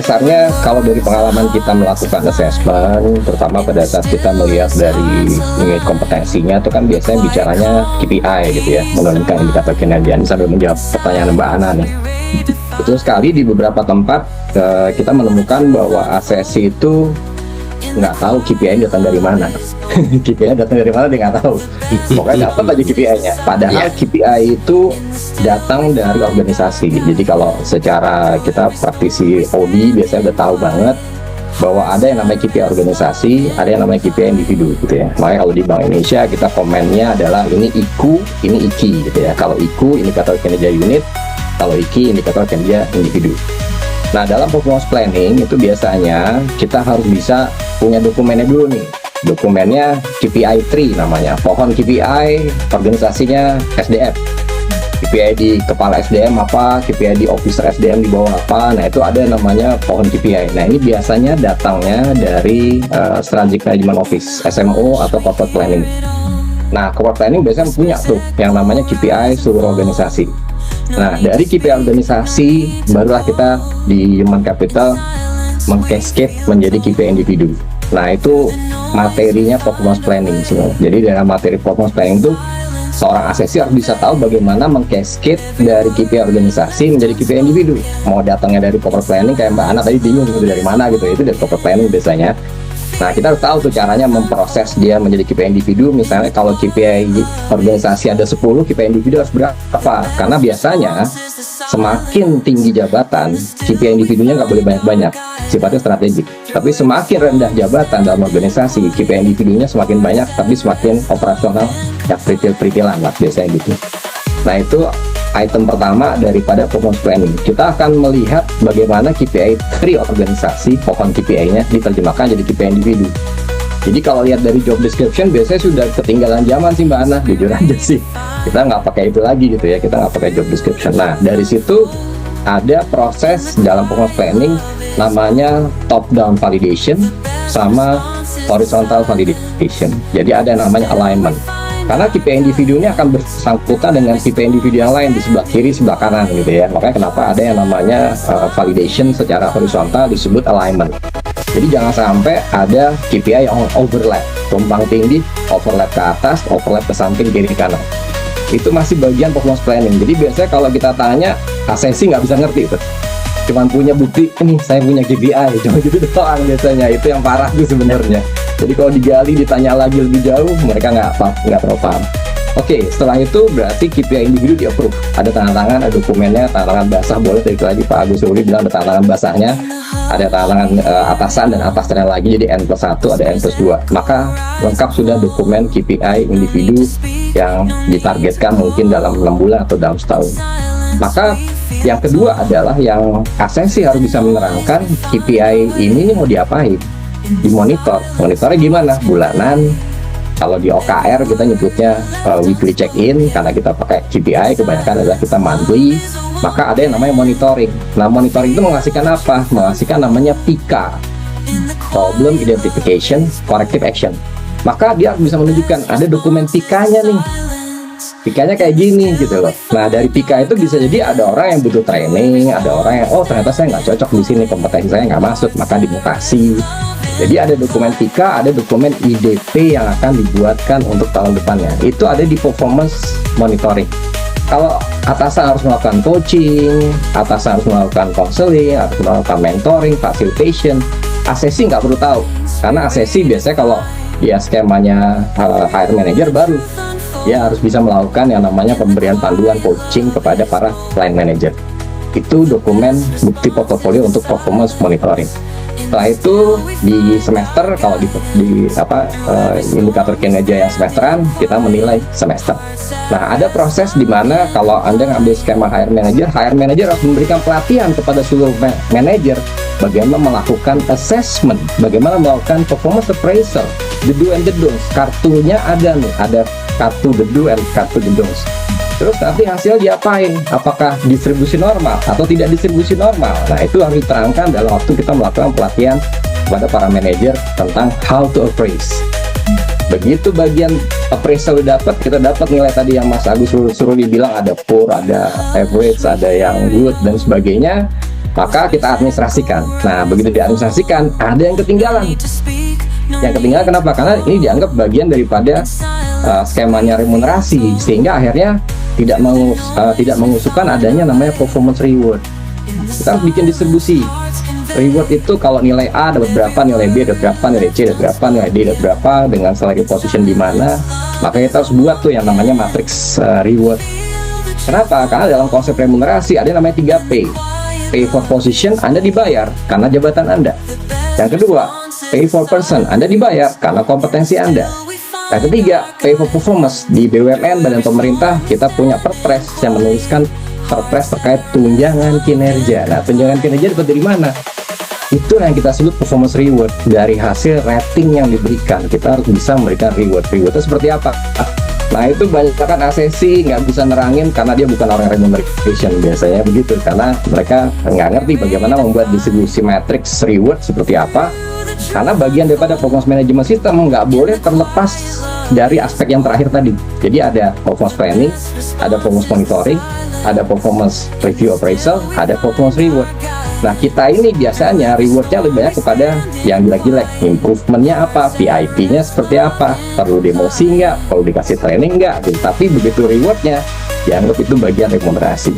dasarnya kalau dari pengalaman kita melakukan assessment, terutama pada saat kita melihat dari unit kompetensinya itu kan biasanya bicaranya KPI gitu ya, menurunkan indikator kinerja. Ini sambil menjawab pertanyaan Mbak Ana nih. Betul sekali, di beberapa tempat kita menemukan bahwa ACSC itu nggak tahu KPI datang dari mana. KPI datang dari mana dia nggak tahu. Pokoknya dapat aja KPI-nya. Padahal KPI itu datang dari organisasi. Jadi kalau secara kita praktisi OD biasanya udah tahu banget bahwa ada yang namanya KPI organisasi, ada yang namanya KPI individu gitu ya. Makanya kalau di Bank Indonesia kita komennya adalah ini IKU, ini IKI gitu ya. Kalau IKU indikator kinerja unit, kalau IKI indikator kinerja individu. Nah, dalam performance planning itu biasanya kita harus bisa punya dokumennya dulu nih. Dokumennya KPI tree namanya, pohon KPI organisasinya SDM. KPI di kepala SDM apa, KPI di officer SDM di bawah apa. Nah, itu ada namanya pohon KPI. Nah, ini biasanya datangnya dari Strategic Management Office, SMO atau Corporate Planning. Nah, Corporate Planning biasanya punya tuh yang namanya KPI seluruh organisasi. Nah, dari KPI organisasi barulah kita di Human Capital mengcascade menjadi KPI individu. Nah, itu materinya performance planning sebenarnya. Jadi dalam materi performance planning itu seorang asesi harus bisa tahu bagaimana mengcascade dari KPI organisasi menjadi KPI individu. Mau datangnya dari corporate planning kayak Mbak Ana tadi bingung itu dari mana gitu, itu dari corporate planning biasanya. Nah, kita harus tahu tuh caranya memproses dia menjadi KPI individu. Misalnya kalau KPI organisasi ada 10, KPI individu harus berapa? Karena biasanya semakin tinggi jabatan, KPI individunya nggak boleh banyak-banyak, sifatnya strategik. Tapi semakin rendah jabatan dalam organisasi, KPI individunya semakin banyak, tapi semakin operasional, ya peritil-peritilan lah biasanya gitu. Nah, itu item pertama daripada performance planning. Kita akan melihat bagaimana KPI tree organisasi, pohon KPI-nya diterjemahkan jadi KPI individu. Jadi kalau lihat dari job description biasanya sudah ketinggalan zaman sih Mbak Ana, jujur aja sih. Kita nggak pakai itu lagi gitu ya, kita nggak pakai job description. Nah, dari situ ada proses dalam performance planning namanya top down validation sama horizontal validation. Jadi ada namanya alignment. Karena KPI individu ini akan bersangkutan dengan KPI individu yang lain di sebelah kiri, sebelah kanan gitu ya. Makanya kenapa ada yang namanya validation secara horizontal disebut alignment. Jadi jangan sampai ada KPI yang overlap, tumpang tindih, overlap ke atas, overlap ke samping, kiri, kanan. Itu masih bagian performance planning. Jadi biasanya kalau kita tanya, asesi nggak bisa ngerti itu. Cuman punya bukti, ini saya punya KPI, cuma gitu doang biasanya. Itu yang parah tuh sebenarnya. Jadi kalau digali, ditanya lagi lebih jauh, mereka nggak terlalu paham. Oke, setelah itu berarti KPI individu di-approve. Ada tanda tangan, ada dokumennya, tanda tangan basah, boleh tadi lagi Pak Agus Ruli bilang ada tanda tangan basahnya, ada tanda tangan atasan dan atasnya lagi, jadi N+1, ada N+2. Maka lengkap sudah dokumen KPI individu yang ditargetkan mungkin dalam 6 bulan atau dalam setahun. Maka yang kedua adalah yang asesi harus bisa menerangkan KPI ini mau diapain, dimonitor. Monitornya gimana? Bulanan. Kalau di OKR kita nyebutnya weekly check-in, karena kita pakai KPI kebanyakan adalah kita monthly. Maka ada yang namanya monitoring. Nah, monitoring itu menghasilkan apa? Menghasilkan namanya PICA, Problem Identification Corrective Action. Maka dia bisa menunjukkan ada dokumen PICA-nya nih. PICA-nya kayak gini gitu loh. Nah, dari PICA itu bisa jadi ada orang yang butuh training, ada orang yang ternyata saya nggak cocok di sini, kompetensi saya nggak masuk, maka dimutasi. Jadi ada dokumen PICA, ada dokumen IDP yang akan dibuatkan untuk tahun depannya. Itu ada di performance monitoring. Kalau atasan harus melakukan coaching, atasan harus melakukan counseling, harus melakukan mentoring, facilitation, asesi nggak perlu tahu. Karena asesi biasanya kalau dia skemanya HR manager baru, dia harus bisa melakukan yang namanya pemberian panduan coaching kepada para line manager. Itu dokumen bukti portofolio untuk performance monitoring. Setelah itu di semester, kalau di indikator kinerja yang semesteran, kita menilai semester. Nah, ada proses di mana kalau Anda ngambil skema HR manager harus memberikan pelatihan kepada seluruh manager bagaimana melakukan assessment, bagaimana melakukan performance appraisal, the do and the don'ts. Kartunya ada nih, ada kartu the do and kartu the don'ts. Terus nanti hasil diapain? Apakah distribusi normal atau tidak distribusi normal? Nah, itu harus diterangkan dalam waktu kita melakukan pelatihan kepada para manajer tentang how to appraise. Begitu bagian appraisal dapat, kita dapat nilai tadi yang Mas Agus suruh dibilang ada poor, ada average, ada yang good dan sebagainya. maka kita administrasikan. Nah, begitu diadministrasikan, ada yang ketinggalan. Yang ketinggalan kenapa? Karena ini dianggap bagian daripada skemanya remunerasi, sehingga akhirnya tidak mengusulkan adanya namanya performance reward. Kita harus bikin distribusi. Reward itu kalau nilai A dapat berapa, nilai B dapat berapa, nilai C dapat berapa, nilai D dapat berapa, dengan salary position di mana. Maka kita harus buat tuh yang namanya matrix reward. Kenapa? Karena dalam konsep remunerasi ada yang namanya 3P. Pay for position, Anda dibayar karena jabatan Anda. Yang kedua, pay for person, Anda dibayar karena kompetensi Anda. Yang ketiga, pay for performance. Di BUMN, badan pemerintah, kita punya perpres yang menuliskan perpres terkait tunjangan kinerja. Nah, tunjangan kinerja dapat dari mana? Itu yang kita sebut performance reward. Dari hasil rating yang diberikan, kita harus bisa memberikan reward. Rewardnya seperti apa? Nah, itu banyak kan asesi nggak bisa nerangin karena dia bukan orang remuneration, biasanya begitu, karena mereka nggak ngerti bagaimana membuat distribusi matrix reward seperti apa. Karena bagian daripada performance management system nggak boleh terlepas dari aspek yang terakhir tadi. Jadi ada performance planning, ada performance monitoring, ada performance review appraisal, ada performance reward. Nah, kita ini biasanya rewardnya lebih banyak kepada yang jelek-jelek. Improvementnya apa, PIP-nya seperti apa, perlu demosi nggak, perlu dikasih training nggak. Tapi begitu rewardnya, dianggap itu bagian remunerasi.